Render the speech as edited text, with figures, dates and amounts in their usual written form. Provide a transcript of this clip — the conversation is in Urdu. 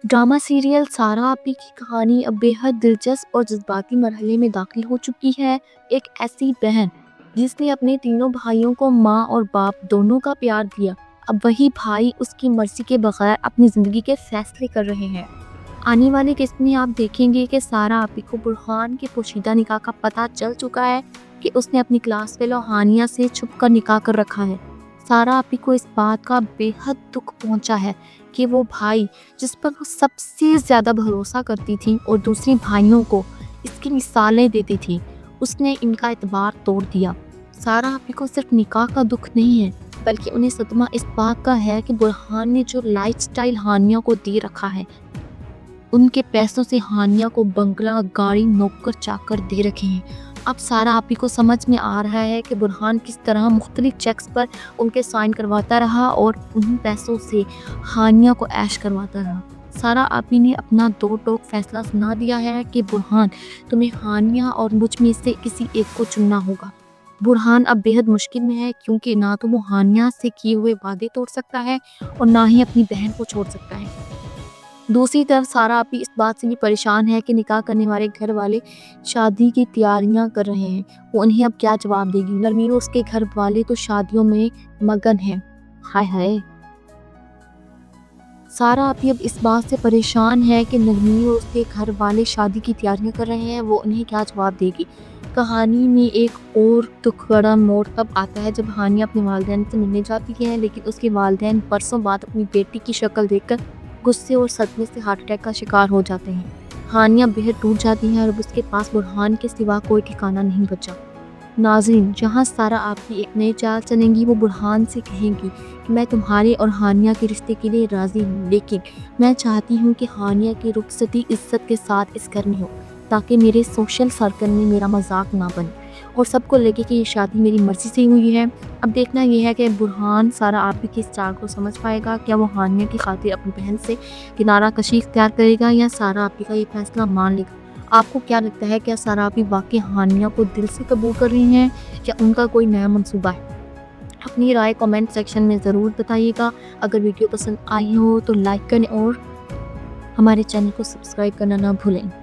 ڈرامہ سیریل سارا آپی کی کہانی اب بےحد دلچسپ اور جذباتی مرحلے میں داخل ہو چکی ہے۔ ایک ایسی بہن جس نے اپنے تینوں بھائیوں کو ماں اور باپ دونوں کا پیار دیا، اب وہی بھائی اس کی مرضی کے بغیر اپنی زندگی کے فیصلے کر رہے ہیں۔ آنے والی قسط میں آپ دیکھیں گے کہ سارا آپی کو برہان کے پوشیدہ نکاح کا پتہ چل چکا ہے کہ اس نے اپنی کلاس فیلو ہانیہ سے چھپ کر نکاح کر رکھا ہے۔ سارا آپی کو اس بات کا بےحد دکھ پہنچا ہے کہ وہ بھائی جس پر وہ سب سے زیادہ بھروسہ کرتی تھی اور دوسرے بھائیوں کو اس کی مثالیں دیتی تھی، اس نے ان کا اعتبار توڑ دیا۔ سارا آپی کو صرف نکاح کا دکھ نہیں ہے بلکہ انہیں صدمہ اس بات کا ہے کہ برہان نے جو لائف سٹائل ہانیہ کو دے رکھا ہے، ان کے پیسوں سے ہانیہ کو بنگلہ، گاڑی، نوکر چاکر دے رکھے ہیں۔ اب سارا آپی کو سمجھ میں آ رہا ہے کہ برہان کس طرح مختلف چیکس پر ان کے سائن کرواتا رہا اور ان پیسوں سے ہانیہ کو عیش کرواتا رہا۔ سارا آپی نے اپنا دو ٹوک فیصلہ سنا دیا ہے کہ برہان، تمہیں ہانیہ اور مجھ میں سے کسی ایک کو چننا ہوگا۔ برہان اب بےحد مشکل میں ہے کیونکہ نہ تو وہ ہانیہ سے کیے ہوئے وعدے توڑ سکتا ہے اور نہ ہی اپنی بہن کو چھوڑ سکتا ہے۔ دوسری طرف سارا آپی اس بات سے بھی پریشان ہے کہ نکاح کرنے والے گھر والے شادی کی تیاریاں کر رہے ہیں، وہ انہیں اب کیا جواب دے گی۔ نرمین اس کے گھر والے تو شادیوں میں مگن ہیں۔ ہائے ہائے، سارا آپی اب اس بات سے پریشان ہے کہ نرمین اور اس کے گھر والے شادی کی تیاریاں کر رہے ہیں، وہ انہیں کیا جواب دے گی۔ کہانی میں ایک اور دکھ بھرا موڑ تب آتا ہے جب ہانیہ اپنے والدین سے ملنے جاتی ہے، لیکن اس کے والدین برسوں بعد اپنی بیٹی کی شکل دیکھ کر غصے اور صدمے سے ہارٹ اٹیک کا شکار ہو جاتے ہیں۔ ہانیہ بہت ٹوٹ جاتی ہے اور اب اس کے پاس برہان کے سوا کوئی ٹھکانہ نہیں بچا۔ ناظرین، جہاں سارا آپی ایک نئے چال چلیں گی، وہ برہان سے کہیں گی کہ میں تمہارے اور ہانیہ کے رشتے کے لیے راضی ہوں، لیکن میں چاہتی ہوں کہ ہانیہ کی رخصتی عزت کے ساتھ اس گھر میں ہو تاکہ میرے سوشل سرکل میں میرا مذاق نہ بنے اور سب کو لگے کہ یہ شادی میری مرضی سے ہوئی ہے۔ اب دیکھنا یہ ہے کہ برہان سارا آپی کی اس چال کو سمجھ پائے گا، کیا وہ ہانیہ کی خاطر اپنی بہن سے کنارہ کشی اختیار کرے گا یا سارا آپی کا یہ فیصلہ مان لے گا۔ آپ کو کیا لگتا ہے، کیا سارا آپی واقعی ہانیہ کو دل سے قبول کر رہی ہیں یا ان کا کوئی نیا منصوبہ ہے؟ اپنی رائے کمنٹ سیکشن میں ضرور بتائیے گا۔ اگر ویڈیو پسند آئی ہو تو لائک کریں اور ہمارے چینل کو سبسکرائب کرنا نہ بھولیں۔